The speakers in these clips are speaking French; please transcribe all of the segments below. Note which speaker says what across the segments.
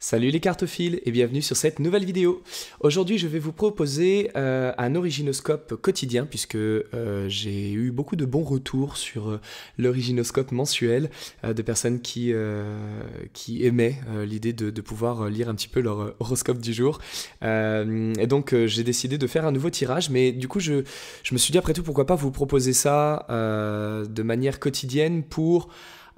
Speaker 1: Salut les cartophiles et bienvenue sur cette nouvelle vidéo. Aujourd'hui je vais vous proposer un originoscope quotidien puisque j'ai eu beaucoup de bons retours sur l'originoscope mensuel de personnes qui aimaient l'idée de pouvoir lire un petit peu leur horoscope du jour. Et donc j'ai décidé de faire un nouveau tirage, mais du coup je me suis dit après tout pourquoi pas vous proposer ça de manière quotidienne pour...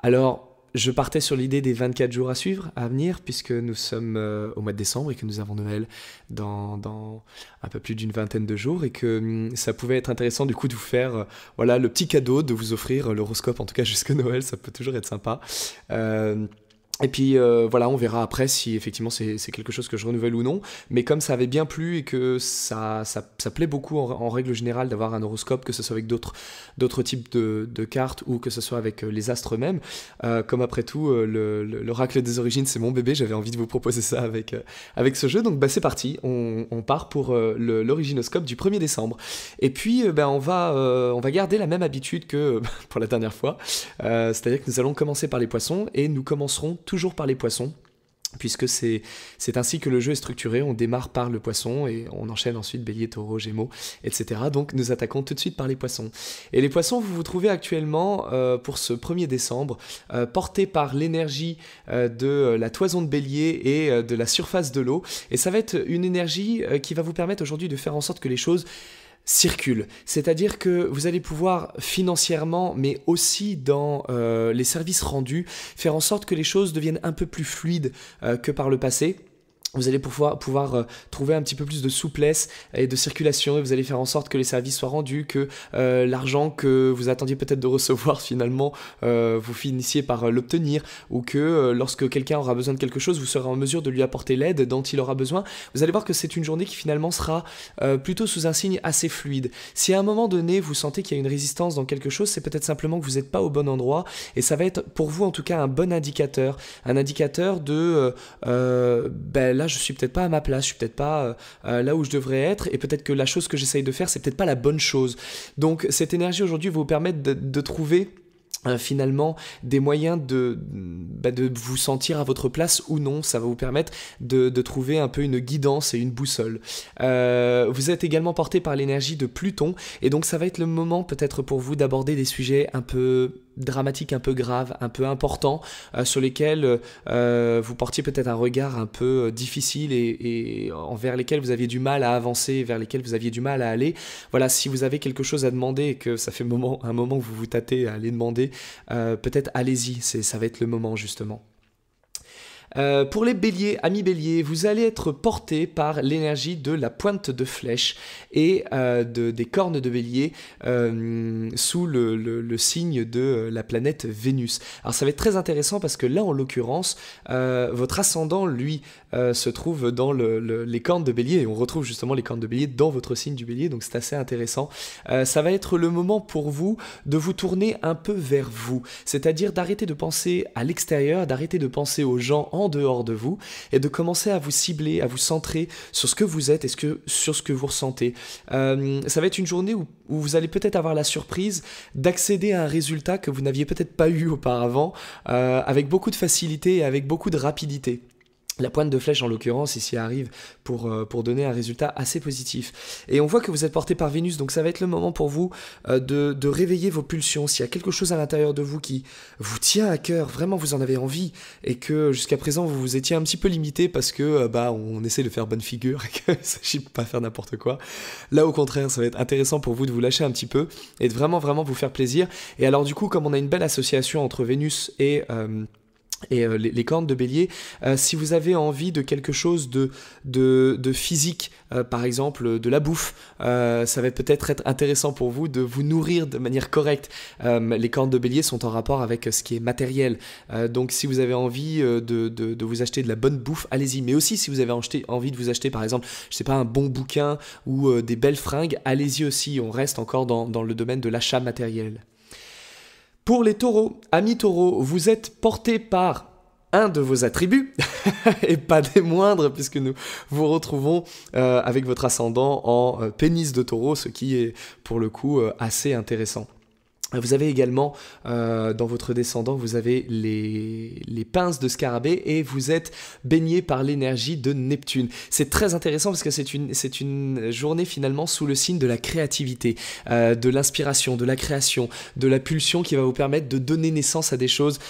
Speaker 1: Alors, je partais sur l'idée des 24 jours à suivre, à venir, puisque nous sommes au mois de décembre et que nous avons Noël dans un peu plus d'une vingtaine de jours et que ça pouvait être intéressant du coup de vous faire voilà, le petit cadeau de vous offrir l'horoscope, en tout cas jusqu'à Noël, ça peut toujours être sympa. Et puis voilà, on verra après si effectivement c'est quelque chose que je renouvelle ou non. Mais comme ça avait bien plu et que ça plaît beaucoup en règle générale d'avoir un horoscope, que ce soit avec d'autres types de cartes ou que ce soit avec les astres eux-mêmes, comme après tout l'oracle des origines c'est mon bébé, j'avais envie de vous proposer ça avec ce jeu. Donc bah, c'est parti, on part pour l'originoscope du 1er décembre. Et puis on va garder la même habitude que pour la dernière fois, c'est-à-dire que nous allons commencer par les poissons et nous commencerons toujours par les poissons, puisque c'est ainsi que le jeu est structuré. On démarre par le poisson et on enchaîne ensuite bélier, taureau, gémeaux, etc. Donc nous attaquons tout de suite par les poissons. Et les poissons, vous vous trouvez actuellement pour ce 1er décembre portés par l'énergie de la toison de bélier et de la surface de l'eau. Et ça va être une énergie qui va vous permettre aujourd'hui de faire en sorte que les choses circule, c'est-à-dire que vous allez pouvoir financièrement, mais aussi dans les services rendus, faire en sorte que les choses deviennent un peu plus fluides que par le passé. Vous allez pouvoir trouver un petit peu plus de souplesse et de circulation et vous allez faire en sorte que les services soient rendus, que l'argent que vous attendiez peut-être de recevoir finalement, vous finissiez par l'obtenir, ou que lorsque quelqu'un aura besoin de quelque chose, vous serez en mesure de lui apporter l'aide dont il aura besoin. Vous allez voir que c'est une journée qui finalement sera plutôt sous un signe assez fluide. Si à un moment donné vous sentez qu'il y a une résistance dans quelque chose, c'est peut-être simplement que vous n'êtes pas au bon endroit et ça va être pour vous en tout cas un bon indicateur. Un indicateur de là je suis peut-être pas à ma place, je suis peut-être pas là où je devrais être et peut-être que la chose que j'essaye de faire c'est peut-être pas la bonne chose. Donc cette énergie aujourd'hui va vous permettre de trouver finalement des moyens de vous sentir à votre place ou non. Ça va vous permettre de trouver un peu une guidance et une boussole. Vous êtes également porté par l'énergie de Pluton et donc ça va être le moment peut-être pour vous d'aborder des sujets un peu dramatiques, un peu graves, un peu importants, sur lesquels vous portiez peut-être un regard un peu difficile et envers lesquels vous aviez du mal à avancer, vers lesquels vous aviez du mal à aller. Voilà, si vous avez quelque chose à demander et que ça fait un moment que vous vous tâtez à aller demander, peut-être allez-y, ça va être le moment justement. Pour les béliers, amis béliers, vous allez être portés par l'énergie de la pointe de flèche et des cornes de bélier sous le signe de la planète Vénus. Alors ça va être très intéressant parce que là en l'occurrence, votre ascendant lui se trouve dans les cornes de bélier et on retrouve justement les cornes de bélier dans votre signe du bélier, donc c'est assez intéressant. Ça va être le moment pour vous de vous tourner un peu vers vous, c'est-à-dire d'arrêter de penser à l'extérieur, d'arrêter de penser aux gens en dehors de vous et de commencer à vous cibler, à vous centrer sur ce que vous êtes et sur ce que vous ressentez. Ça va être une journée où vous allez peut-être avoir la surprise d'accéder à un résultat que vous n'aviez peut-être pas eu auparavant, avec beaucoup de facilité et avec beaucoup de rapidité. La pointe de flèche en l'occurrence ici arrive pour donner un résultat assez positif. Et on voit que vous êtes porté par Vénus, donc ça va être le moment pour vous de réveiller vos pulsions. S'il y a quelque chose à l'intérieur de vous qui vous tient à cœur, vraiment vous en avez envie, et que jusqu'à présent vous vous étiez un petit peu limité parce que on essaie de faire bonne figure et qu'il ne s'agit pas de faire n'importe quoi. Là au contraire, ça va être intéressant pour vous de vous lâcher un petit peu et de vraiment vous faire plaisir. Et alors du coup, comme on a une belle association entre Vénus et les cornes de bélier, si vous avez envie de quelque chose de physique, par exemple de la bouffe, ça va peut-être être intéressant pour vous de vous nourrir de manière correcte. Les cornes de bélier sont en rapport avec ce qui est matériel, donc si vous avez envie de vous acheter de la bonne bouffe, allez-y. Mais aussi si vous avez envie de vous acheter par exemple, je sais pas, un bon bouquin ou des belles fringues, allez-y aussi, on reste encore dans le domaine de l'achat matériel. Pour les taureaux, amis taureaux, vous êtes portés par un de vos attributs, et pas des moindres, puisque nous vous retrouvons avec votre ascendant en pénis de taureau, ce qui est pour le coup assez intéressant. Vous avez également, dans votre descendant, vous avez les pinces de scarabée et vous êtes baigné par l'énergie de Neptune. C'est très intéressant parce que c'est une journée finalement sous le signe de la créativité, de l'inspiration, de la création, de la pulsion qui va vous permettre de donner naissance à des choses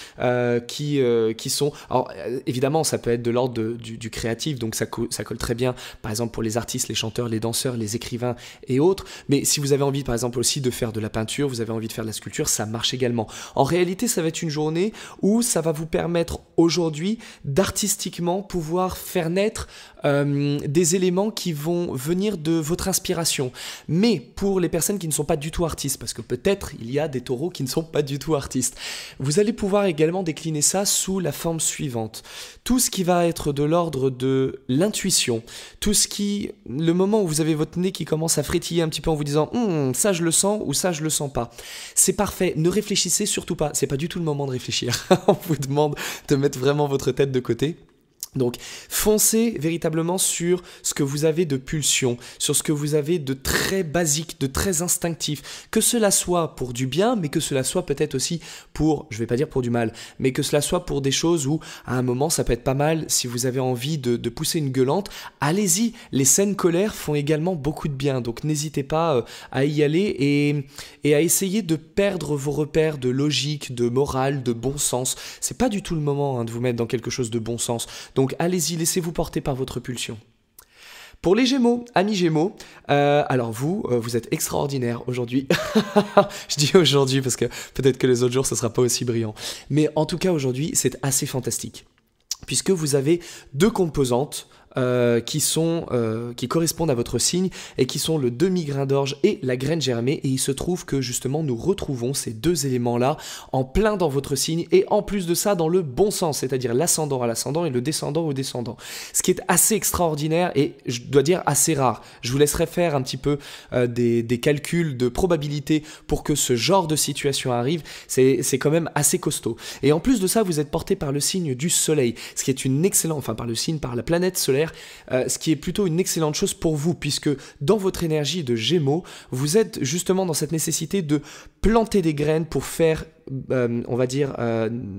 Speaker 1: qui sont... Alors évidemment, ça peut être de l'ordre du créatif, donc ça colle très bien, par exemple pour les artistes, les chanteurs, les danseurs, les écrivains et autres. Mais si vous avez envie, par exemple aussi de faire de la peinture, vous avez envie de faire de la sculpture, ça marche également. En réalité, ça va être une journée où ça va vous permettre aujourd'hui d'artistiquement pouvoir faire naître des éléments qui vont venir de votre inspiration. Mais pour les personnes qui ne sont pas du tout artistes, parce que peut-être il y a des taureaux qui ne sont pas du tout artistes, vous allez pouvoir également décliner ça sous la forme suivante. Tout ce qui va être de l'ordre de l'intuition, tout ce qui, le moment où vous avez votre nez qui commence à frétiller un petit peu en vous disant ça je le sens ou ça je le sens pas, c'est parfait, ne réfléchissez surtout pas, c'est pas du tout le moment de réfléchir. On vous demande de mettre vraiment votre tête de côté. Donc foncez véritablement sur ce que vous avez de pulsion, sur ce que vous avez de très basique, de très instinctif, que cela soit pour du bien, mais que cela soit peut-être aussi pour, je ne vais pas dire pour du mal, mais que cela soit pour des choses où à un moment ça peut être pas mal, si vous avez envie de pousser une gueulante, allez-y, les scènes colères font également beaucoup de bien, donc n'hésitez pas à y aller et à essayer de perdre vos repères de logique, de morale, de bon sens. C'est pas du tout le moment de vous mettre dans quelque chose de bon sens, donc allez-y, laissez-vous porter par votre pulsion. Pour les Gémeaux, amis Gémeaux, alors vous êtes extraordinaires aujourd'hui. Je dis aujourd'hui parce que peut-être que les autres jours, ce ne sera pas aussi brillant. Mais en tout cas, aujourd'hui, c'est assez fantastique. Puisque vous avez deux composantes qui correspondent à votre signe et qui sont le demi-grain d'orge et la graine germée, et il se trouve que justement nous retrouvons ces deux éléments-là en plein dans votre signe et en plus de ça dans le bon sens, c'est-à-dire l'ascendant à l'ascendant et le descendant au descendant. Ce qui est assez extraordinaire et je dois dire assez rare. Je vous laisserai faire un petit peu des calculs de probabilité pour que ce genre de situation arrive. C'est quand même assez costaud. Et en plus de ça, vous êtes porté par le signe du soleil, ce qui est une excellente, enfin par la planète solaire, ce qui est plutôt une excellente chose pour vous, puisque dans votre énergie de Gémeaux, vous êtes justement dans cette nécessité de planter des graines pour faire, on va dire,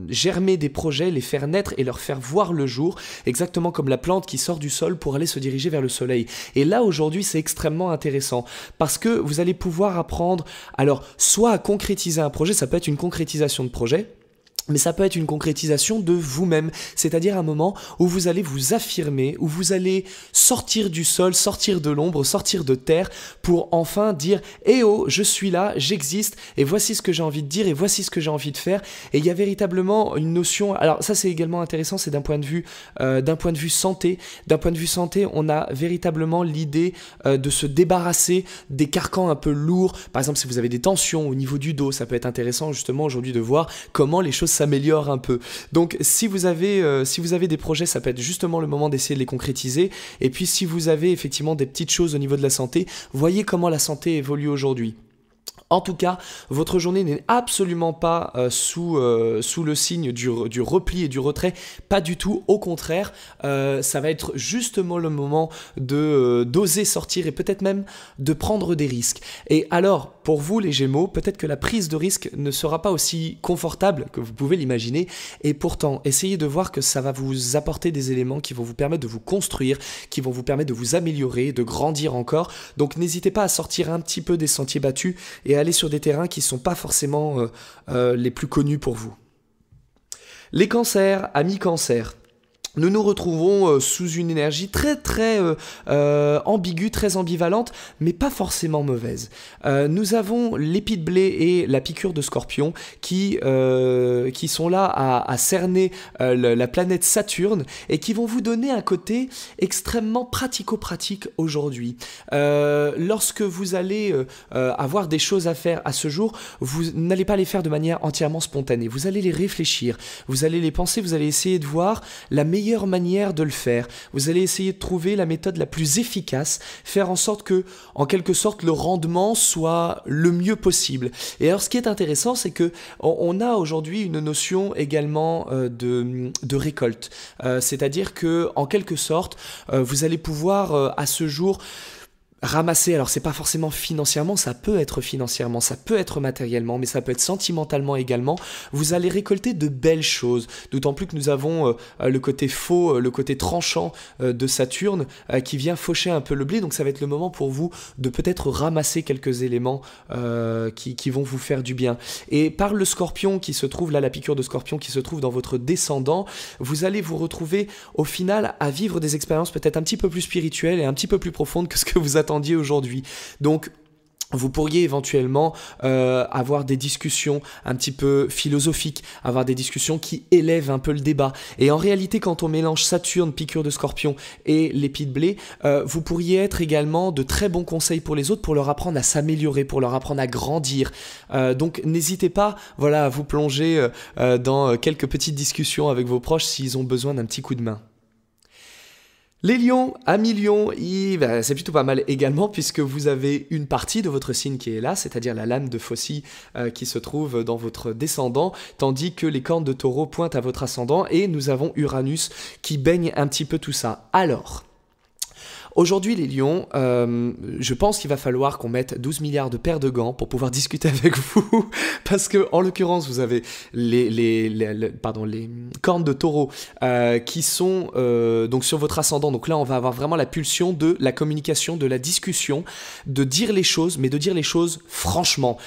Speaker 1: germer des projets, les faire naître et leur faire voir le jour, exactement comme la plante qui sort du sol pour aller se diriger vers le soleil. Et là, aujourd'hui, c'est extrêmement intéressant, parce que vous allez pouvoir apprendre, alors, soit à concrétiser un projet, ça peut être une concrétisation de projet, mais ça peut être une concrétisation de vous-même, c'est-à-dire un moment où vous allez vous affirmer, où vous allez sortir du sol, sortir de l'ombre, sortir de terre, pour enfin dire « Eh oh, je suis là, j'existe, et voici ce que j'ai envie de dire, et voici ce que j'ai envie de faire ». Et il y a véritablement une notion, alors ça c'est également intéressant, c'est d'un point de vue santé. D'un point de vue santé, on a véritablement l'idée de se débarrasser des carcans un peu lourds. Par exemple, si vous avez des tensions au niveau du dos, ça peut être intéressant justement aujourd'hui de voir comment les choses s'améliore un peu. Donc si vous avez des projets, ça peut être justement le moment d'essayer de les concrétiser. Et puis si vous avez effectivement des petites choses au niveau de la santé, voyez comment la santé évolue aujourd'hui. En tout cas, votre journée n'est absolument pas sous le signe du repli et du retrait, pas du tout, au contraire, ça va être justement le moment d'oser sortir et peut-être même de prendre des risques. Et alors, pour vous les Gémeaux, peut-être que la prise de risque ne sera pas aussi confortable que vous pouvez l'imaginer, et pourtant, essayez de voir que ça va vous apporter des éléments qui vont vous permettre de vous construire, qui vont vous permettre de vous améliorer, de grandir encore. Donc n'hésitez pas à sortir un petit peu des sentiers battus et aller sur des terrains qui ne sont pas forcément les plus connus pour vous. Les cancers, amis cancers, nous nous retrouvons sous une énergie très ambiguë, très ambivalente, mais pas forcément mauvaise. Nous avons l'épi de blé et la piqûre de scorpion qui sont là à cerner la planète Saturne et qui vont vous donner un côté extrêmement pratico-pratique aujourd'hui. Lorsque vous allez avoir des choses à faire à ce jour, vous n'allez pas les faire de manière entièrement spontanée. Vous allez les réfléchir, vous allez les penser, vous allez essayer de voir la meilleure manière de le faire. Vous allez essayer de trouver la méthode la plus efficace, faire en sorte que, en quelque sorte, le rendement soit le mieux possible. Et alors, ce qui est intéressant, c'est que on a aujourd'hui une notion également de récolte. C'est-à-dire que, en quelque sorte, vous allez pouvoir, à ce jour, ramasser, alors c'est pas forcément financièrement, ça peut être financièrement, ça peut être matériellement, mais ça peut être sentimentalement également, vous allez récolter de belles choses, d'autant plus que nous avons le côté faux, le côté tranchant de Saturne qui vient faucher un peu le blé, donc ça va être le moment pour vous de peut-être ramasser quelques éléments qui vont vous faire du bien. Et par le scorpion qui se trouve là, la piqûre de scorpion qui se trouve dans votre descendant, vous allez vous retrouver au final à vivre des expériences peut-être un petit peu plus spirituelles et un petit peu plus profondes que ce que vous attendiez aujourd'hui. Donc vous pourriez éventuellement avoir des discussions un petit peu philosophiques, avoir des discussions qui élèvent un peu le débat. Et en réalité, quand on mélange Saturne, piqûre de scorpion et l'épi de blé, vous pourriez être également de très bons conseils pour les autres, pour leur apprendre à s'améliorer, pour leur apprendre à grandir. Donc n'hésitez pas, voilà, à vous plonger dans quelques petites discussions avec vos proches s'ils ont besoin d'un petit coup de main. Les lions, amis lions, c'est plutôt pas mal également puisque vous avez une partie de votre signe qui est là, c'est-à-dire la lame de Phossie qui se trouve dans votre descendant, tandis que les cornes de taureau pointent à votre ascendant et nous avons Uranus qui baigne un petit peu tout ça. Alors, aujourd'hui les lions, je pense qu'il va falloir qu'on mette 12 milliards de paires de gants pour pouvoir discuter avec vous, parce que en l'occurrence vous avez les cornes de taureau qui sont donc sur votre ascendant, donc là on va avoir vraiment la pulsion de la communication, de la discussion, de dire les choses, mais de dire les choses franchement,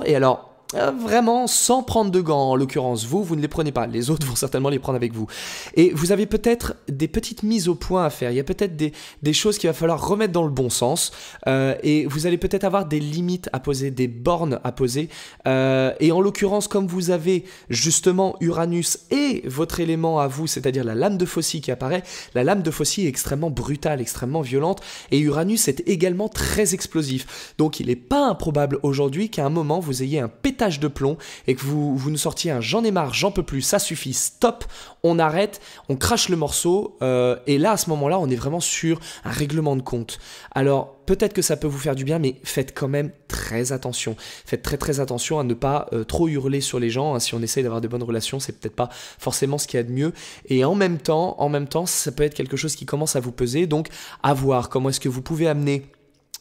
Speaker 1: et alors vraiment sans prendre de gants, en l'occurrence vous ne les prenez pas, les autres vont certainement les prendre avec vous. Et vous avez peut-être des petites mises au point à faire, il y a peut-être des choses qu'il va falloir remettre dans le bon sens, et vous allez peut-être avoir des limites à poser, des bornes à poser, et en l'occurrence comme vous avez justement Uranus et votre élément à vous, c'est-à-dire la lame de Phossie qui apparaît, la lame de Phossie est extrêmement brutale, extrêmement violente, et Uranus est également très explosif. Donc il n'est pas improbable aujourd'hui qu'à un moment vous ayez un pétage de plomb et que vous nous sortiez un j'en ai marre, j'en peux plus, ça suffit, stop, on arrête, on crache le morceau, et là à ce moment-là on est vraiment sur un règlement de compte. Alors peut-être que ça peut vous faire du bien, mais faites quand même très attention, faites très attention à ne pas trop hurler sur les gens, hein. Si on essaye d'avoir de bonnes relations, c'est peut-être pas forcément ce qu'il y a de mieux, et en même temps ça peut être quelque chose qui commence à vous peser, donc à voir comment est-ce que vous pouvez amener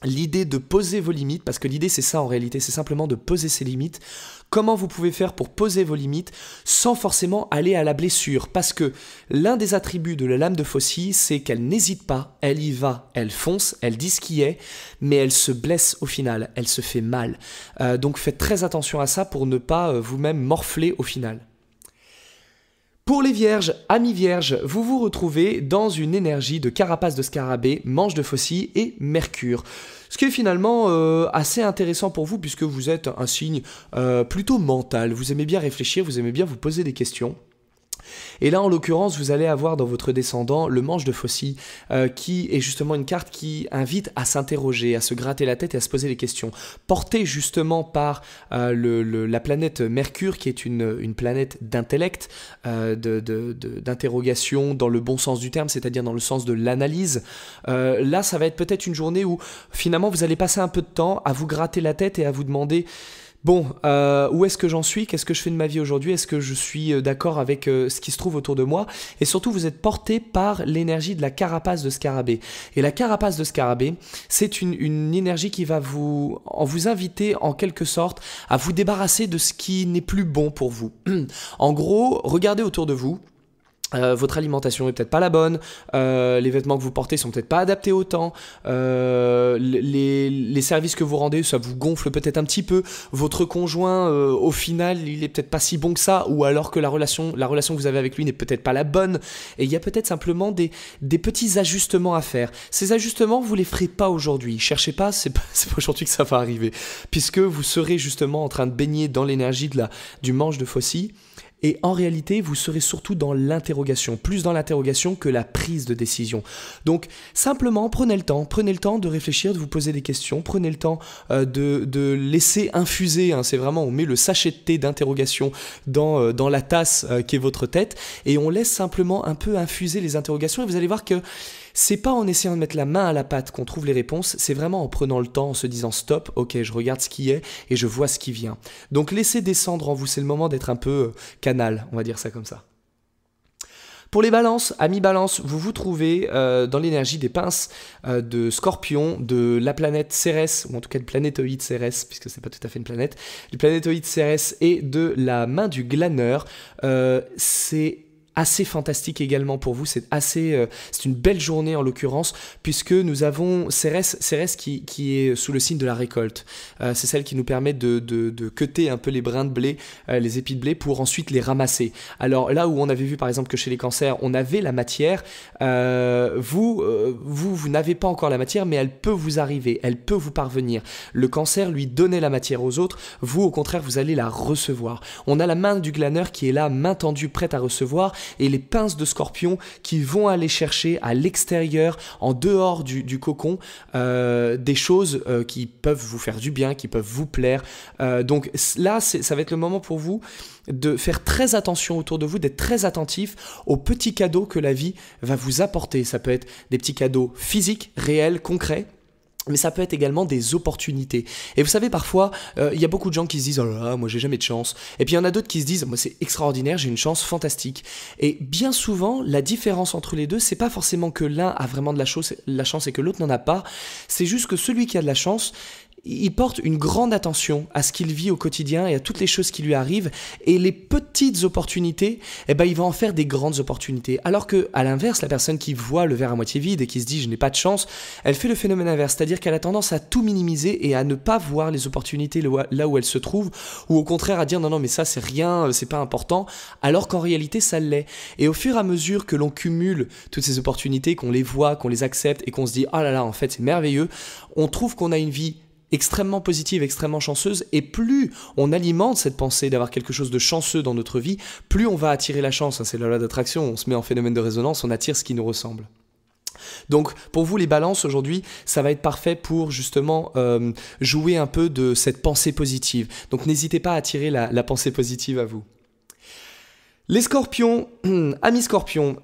Speaker 1: l'idée de poser vos limites, parce que l'idée c'est ça en réalité, c'est simplement de poser ses limites. Comment vous pouvez faire pour poser vos limites sans forcément aller à la blessure, parce que l'un des attributs de la lame de Phossie, c'est qu'elle n'hésite pas, elle y va, elle fonce, elle dit ce qui est, mais elle se blesse au final, elle se fait mal. Donc faites très attention à ça pour ne pas vous-même morfler au final. Pour les vierges, amis vierges, vous vous retrouvez dans une énergie de carapace de scarabée, manche de Phossie et Mercure. Ce qui est finalement assez intéressant pour vous puisque vous êtes un signe plutôt mental. Vous aimez bien réfléchir, vous aimez bien vous poser des questions. Et là, en l'occurrence, vous allez avoir dans votre descendant le manche de Phossie, qui est justement une carte qui invite à s'interroger, à se gratter la tête et à se poser des questions. Portée justement par la planète Mercure, qui est une planète d'intellect, d'interrogation dans le bon sens du terme, c'est-à-dire dans le sens de l'analyse. Là, ça va être peut-être une journée où finalement vous allez passer un peu de temps à vous gratter la tête et à vous demander: bon, où est-ce que j'en suis? Qu'est-ce que je fais de ma vie aujourd'hui? Est-ce que je suis d'accord avec ce qui se trouve autour de moi? Et surtout, vous êtes porté par l'énergie de la carapace de scarabée. Et la carapace de scarabée, c'est une énergie qui va vous inviter en quelque sorte à vous débarrasser de ce qui n'est plus bon pour vous. En gros, regardez autour de vous. Votre alimentation est peut-être pas la bonne, les vêtements que vous portez sont peut-être pas adaptés au temps, les services que vous rendez, ça vous gonfle peut-être un petit peu, votre conjoint au final il est peut-être pas si bon que ça, ou alors que la relation que vous avez avec lui n'est peut-être pas la bonne, et il y a peut-être simplement des petits ajustements à faire. Ces ajustements vous les ferez pas aujourd'hui, cherchez pas, c'est pas aujourd'hui que ça va arriver, puisque vous serez justement en train de baigner dans l'énergie du manche de Phossie. Et en réalité, vous serez surtout dans l'interrogation, plus dans l'interrogation que la prise de décision. Donc, simplement, prenez le temps de réfléchir, de vous poser des questions, prenez le temps de laisser infuser, hein, c'est vraiment, on met le sachet de thé d'interrogation dans la tasse qui est votre tête, et on laisse simplement un peu infuser les interrogations, et vous allez voir que c'est pas en essayant de mettre la main à la pâte qu'on trouve les réponses, c'est vraiment en prenant le temps, en se disant stop, ok, je regarde ce qui est et je vois ce qui vient. Donc laissez descendre en vous, c'est le moment d'être un peu canal, on va dire ça comme ça. Pour les balances, amis balance, vous vous trouvez dans l'énergie des pinces de Scorpion, de la planète Cérès, ou en tout cas du planétoïde Cérès, puisque c'est pas tout à fait une planète, du planétoïde Cérès et de la main du glaneur. C'est assez fantastique également pour vous, c'est une belle journée en l'occurrence, puisque nous avons Cérès qui est sous le signe de la récolte. C'est celle qui nous permet de cutter un peu les brins de blé, les épis de blé, pour ensuite les ramasser. Alors là où on avait vu par exemple que chez les cancers, on avait la matière, vous n'avez pas encore la matière, mais elle peut vous arriver, elle peut vous parvenir. Le cancer lui donnait la matière aux autres, vous au contraire, vous allez la recevoir. On a la main du glaneur qui est là, main tendue, prête à recevoir, et les pinces de Scorpion qui vont aller chercher à l'extérieur, en dehors du cocon, des choses qui peuvent vous faire du bien, qui peuvent vous plaire. Donc là, ça va être le moment pour vous de faire très attention autour de vous, d'être très attentif aux petits cadeaux que la vie va vous apporter. Ça peut être des petits cadeaux physiques, réels, concrets, mais ça peut être également des opportunités. Et vous savez, parfois, il y a beaucoup de gens qui se disent « Oh là là, moi j'ai jamais de chance ». Et puis il y en a d'autres qui se disent « Moi c'est extraordinaire, j'ai une chance fantastique ». Et bien souvent, la différence entre les deux, c'est pas forcément que l'un a vraiment de la chance et que l'autre n'en a pas. C'est juste que celui qui a de la chance, il porte une grande attention à ce qu'il vit au quotidien et à toutes les choses qui lui arrivent, et les petites opportunités, eh ben, il va en faire des grandes opportunités. Alors que, à l'inverse, la personne qui voit le verre à moitié vide et qui se dit « je n'ai pas de chance », elle fait le phénomène inverse, c'est-à-dire qu'elle a tendance à tout minimiser et à ne pas voir les opportunités là où elles se trouvent, ou au contraire à dire « non, non, mais ça c'est rien, c'est pas important », alors qu'en réalité ça l'est. Et au fur et à mesure que l'on cumule toutes ces opportunités, qu'on les voit, qu'on les accepte et qu'on se dit « ah là là, en fait c'est merveilleux », on trouve qu'on a une vie extrêmement positive, extrêmement chanceuse, et plus on alimente cette pensée d'avoir quelque chose de chanceux dans notre vie, plus on va attirer la chance. C'est la loi d'attraction, on se met en phénomène de résonance, on attire ce qui nous ressemble. Donc pour vous les balances aujourd'hui, ça va être parfait pour justement jouer un peu de cette pensée positive. Donc n'hésitez pas à attirer la pensée positive à vous. Les scorpions, amis scorpions,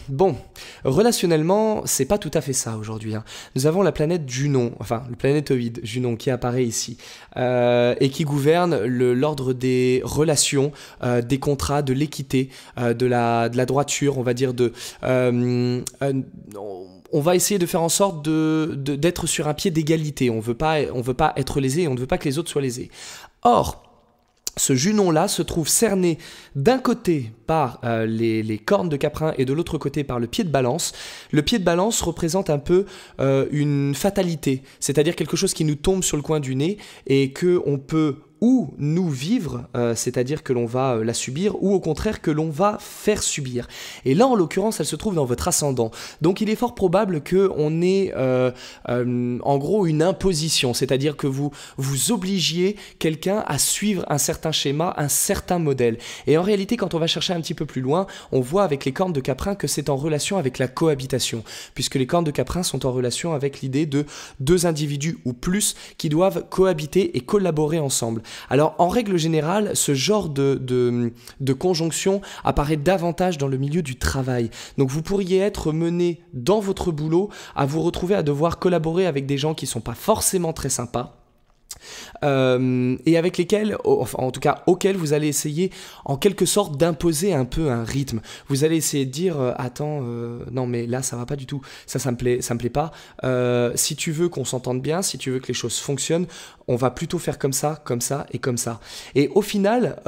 Speaker 1: bon, relationnellement, c'est pas tout à fait ça aujourd'hui. Nous avons la planète Junon, enfin le planétoïde Junon qui apparaît ici et qui gouverne l'ordre des relations, des contrats, de l'équité, de la droiture, on va dire on va essayer de faire en sorte d'être sur un pied d'égalité. On veut pas être lésé et on ne veut pas que les autres soient lésés. Or, ce Junon-là se trouve cerné d'un côté par les cornes de Caprin et de l'autre côté par le pied de Balance. Le pied de Balance représente un peu une fatalité, c'est-à-dire quelque chose qui nous tombe sur le coin du nez et qu'on peut ou nous vivre, c'est-à-dire que l'on va la subir, ou au contraire que l'on va faire subir. Et là, en l'occurrence, elle se trouve dans votre ascendant. Donc il est fort probable qu'on ait en gros une imposition, c'est-à-dire que vous obligiez quelqu'un à suivre un certain schéma, un certain modèle. Et en réalité, quand on va chercher un petit peu plus loin, on voit avec les cornes de Caprin que c'est en relation avec la cohabitation, puisque les cornes de Caprin sont en relation avec l'idée de deux individus ou plus qui doivent cohabiter et collaborer ensemble. Alors en règle générale, ce genre de conjonction apparaît davantage dans le milieu du travail. Donc vous pourriez être mené dans votre boulot à vous retrouver à devoir collaborer avec des gens qui ne sont pas forcément très sympas. Et avec lesquels, enfin en tout cas auxquels vous allez essayer en quelque sorte d'imposer un peu un rythme. Vous allez essayer de dire attends, non mais là ça va pas du tout, ça me plaît pas. Si tu veux qu'on s'entende bien, si tu veux que les choses fonctionnent, on va plutôt faire comme ça et comme ça. Et au final,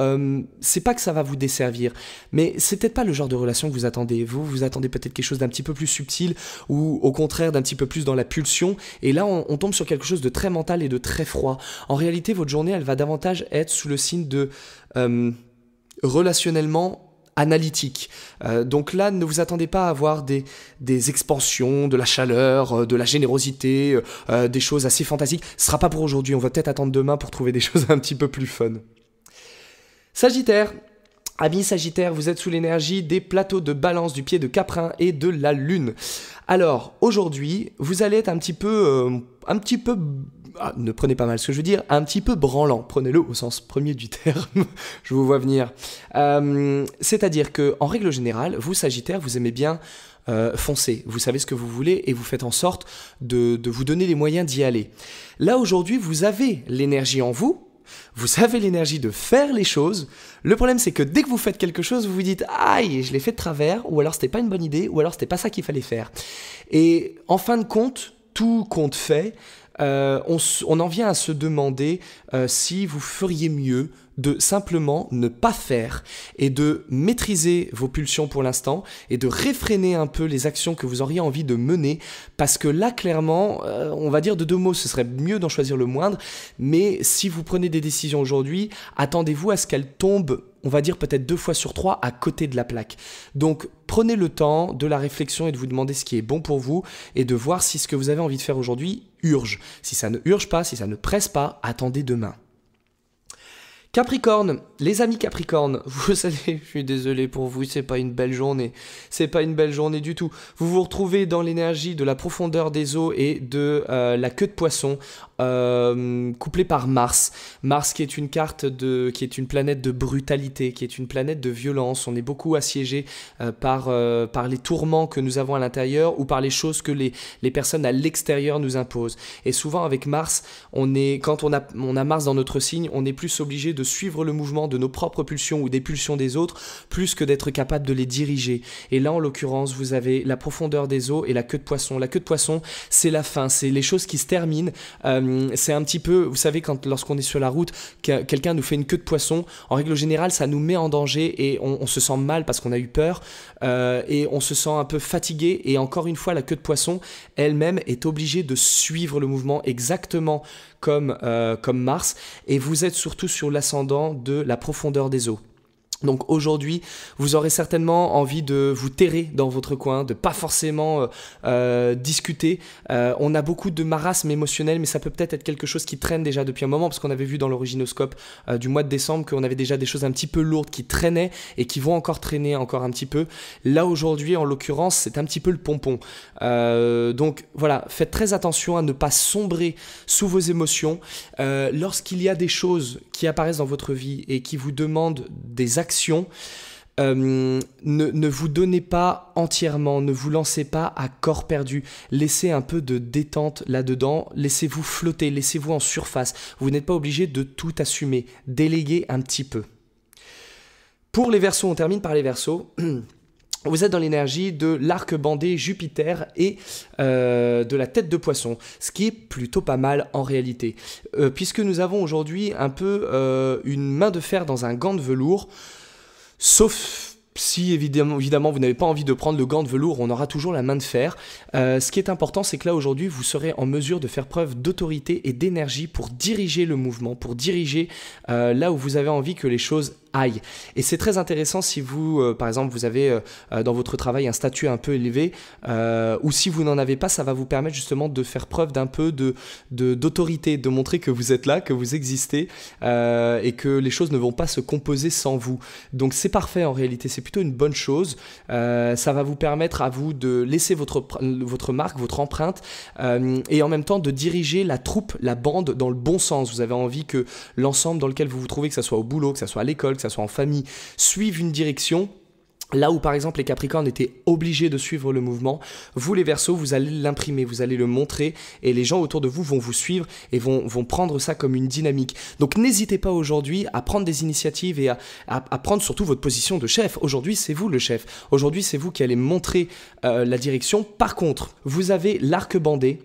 Speaker 1: c'est pas que ça va vous desservir, mais c'est peut-être pas le genre de relation que vous attendez. Vous attendez peut-être quelque chose d'un petit peu plus subtil ou au contraire d'un petit peu plus dans la pulsion. Et là, on tombe sur quelque chose de très mental et de très froid. En réalité, votre journée, elle va davantage être sous le signe de relationnellement analytique. Donc là, ne vous attendez pas à avoir des expansions, de la chaleur, de la générosité, des choses assez fantastiques. Ce sera pas pour aujourd'hui, on va peut-être attendre demain pour trouver des choses un petit peu plus fun. Sagittaire. Amis Sagittaire, vous êtes sous l'énergie des plateaux de Balance, du pied de Caprin et de la Lune. Alors, aujourd'hui, vous allez être un petit peu ne prenez pas mal ce que je veux dire, un petit peu branlant, prenez-le au sens premier du terme, je vous vois venir. C'est-à-dire qu'en règle générale, vous Sagittaire, vous aimez bien foncer, vous savez ce que vous voulez et vous faites en sorte de vous donner les moyens d'y aller. Là aujourd'hui, vous avez l'énergie en vous, vous avez l'énergie de faire les choses. Le problème, c'est que dès que vous faites quelque chose, vous vous dites « Aïe, je l'ai fait de travers » ou alors c'était pas une bonne idée ou alors c'était pas ça qu'il fallait faire. Et en fin de compte, tout compte fait, on en vient à se demander si vous feriez mieux de simplement ne pas faire et de maîtriser vos pulsions pour l'instant et de réfréner un peu les actions que vous auriez envie de mener, parce que là clairement, on va dire de deux mots, ce serait mieux d'en choisir le moindre, mais si vous prenez des décisions aujourd'hui, attendez-vous à ce qu'elles tombent, on va dire peut-être 2 fois sur 3 à côté de la plaque. Donc prenez le temps de la réflexion et de vous demander ce qui est bon pour vous et de voir si ce que vous avez envie de faire aujourd'hui urge. Si ça ne urge pas, si ça ne presse pas, attendez demain. Capricorne, les amis Capricorne, vous savez, je suis désolé pour vous, c'est pas une belle journée. C'est pas une belle journée du tout. Vous vous retrouvez dans l'énergie de la profondeur des eaux et de la queue de poisson, couplée par Mars. Mars qui est une qui est une planète de brutalité, qui est une planète de violence. On est beaucoup assiégé par les tourments que nous avons à l'intérieur ou par les choses que les personnes à l'extérieur nous imposent. Et souvent avec Mars, quand on a Mars dans notre signe, on est plus obligé de suivre le mouvement de nos propres pulsions ou des pulsions des autres, plus que d'être capable de les diriger. Et là, en l'occurrence, vous avez la profondeur des eaux et la queue de poisson. La queue de poisson, c'est la fin, c'est les choses qui se terminent. C'est un petit peu, vous savez, lorsqu'on est sur la route, quelqu'un nous fait une queue de poisson, en règle générale, ça nous met en danger et on se sent mal parce qu'on a eu peur et on se sent un peu fatigué. Et encore une fois, la queue de poisson, elle-même, est obligée de suivre le mouvement exactement comme Mars, et vous êtes surtout sur l'ascendant de la profondeur des eaux. Donc aujourd'hui, vous aurez certainement envie de vous terrer dans votre coin, de pas forcément discuter. On a beaucoup de marasme émotionnel, mais ça peut peut-être être quelque chose qui traîne déjà depuis un moment, parce qu'on avait vu dans l'Originoscope du mois de décembre qu'on avait déjà des choses un petit peu lourdes qui traînaient et qui vont encore traîner encore un petit peu. Là aujourd'hui, en l'occurrence, c'est un petit peu le pompon. Donc voilà, faites très attention à ne pas sombrer sous vos émotions. Lorsqu'il y a des choses qui apparaissent dans votre vie et qui vous demandent des actions, ne vous donnez pas entièrement, ne vous lancez pas à corps perdu. Laissez un peu de détente là-dedans, laissez-vous flotter, laissez-vous en surface. Vous n'êtes pas obligé de tout assumer, déléguez un petit peu. Pour les Verseaux, on termine par les Verseaux. Vous êtes dans l'énergie de l'arc bandé Jupiter et de la tête de poisson, ce qui est plutôt pas mal en réalité. Puisque nous avons aujourd'hui un peu une main de fer dans un gant de velours, sauf si évidemment vous n'avez pas envie de prendre le gant de velours, on aura toujours la main de fer. Ce qui est important, c'est que là aujourd'hui, vous serez en mesure de faire preuve d'autorité et d'énergie pour diriger le mouvement, pour diriger là où vous avez envie que les choses aillent. Et c'est très intéressant si vous, par exemple, vous avez dans votre travail un statut un peu élevé, ou si vous n'en avez pas, ça va vous permettre justement de faire preuve d'un peu d'autorité, de montrer que vous êtes là, que vous existez, et que les choses ne vont pas se composer sans vous. Donc c'est parfait en réalité, c'est plutôt une bonne chose. Ça va vous permettre à vous de laisser votre marque, votre empreinte, et en même temps de diriger la troupe, la bande dans le bon sens. Vous avez envie que l'ensemble dans lequel vous vous trouvez, que ce soit au boulot, que ce soit à l'école, que ce soit en famille, suive une direction. Là où par exemple les Capricornes étaient obligés de suivre le mouvement, vous les Verseaux, vous allez l'imprimer, vous allez le montrer et les gens autour de vous vont vous suivre et vont prendre ça comme une dynamique. Donc n'hésitez pas aujourd'hui à prendre des initiatives et à prendre surtout votre position de chef. Aujourd'hui c'est vous le chef, aujourd'hui c'est vous qui allez montrer la direction. Par contre, vous avez l'arc bandé.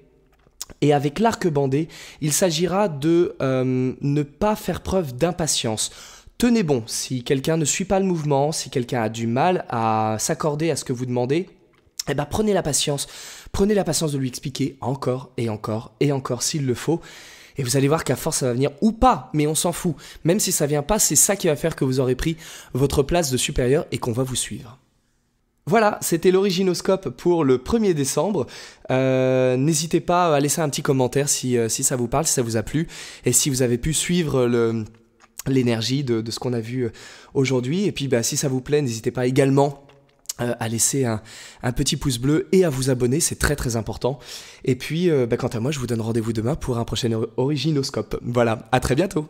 Speaker 1: Et avec l'arc bandé, il s'agira de ne pas faire preuve d'impatience. Tenez bon, si quelqu'un ne suit pas le mouvement, si quelqu'un a du mal à s'accorder à ce que vous demandez, eh ben prenez la patience de lui expliquer encore et encore et encore s'il le faut. Et vous allez voir qu'à force ça va venir ou pas, mais on s'en fout. Même si ça vient pas, c'est ça qui va faire que vous aurez pris votre place de supérieur et qu'on va vous suivre. Voilà, c'était l'Originoscope pour le 1er décembre. N'hésitez pas à laisser un petit commentaire si ça vous parle, si ça vous a plu, et si vous avez pu suivre l'énergie de ce qu'on a vu aujourd'hui. Et puis si ça vous plaît, n'hésitez pas également à laisser un petit pouce bleu et à vous abonner, c'est très très important. Et puis quant à moi, je vous donne rendez-vous demain pour un prochain Originoscope. Voilà, à très bientôt.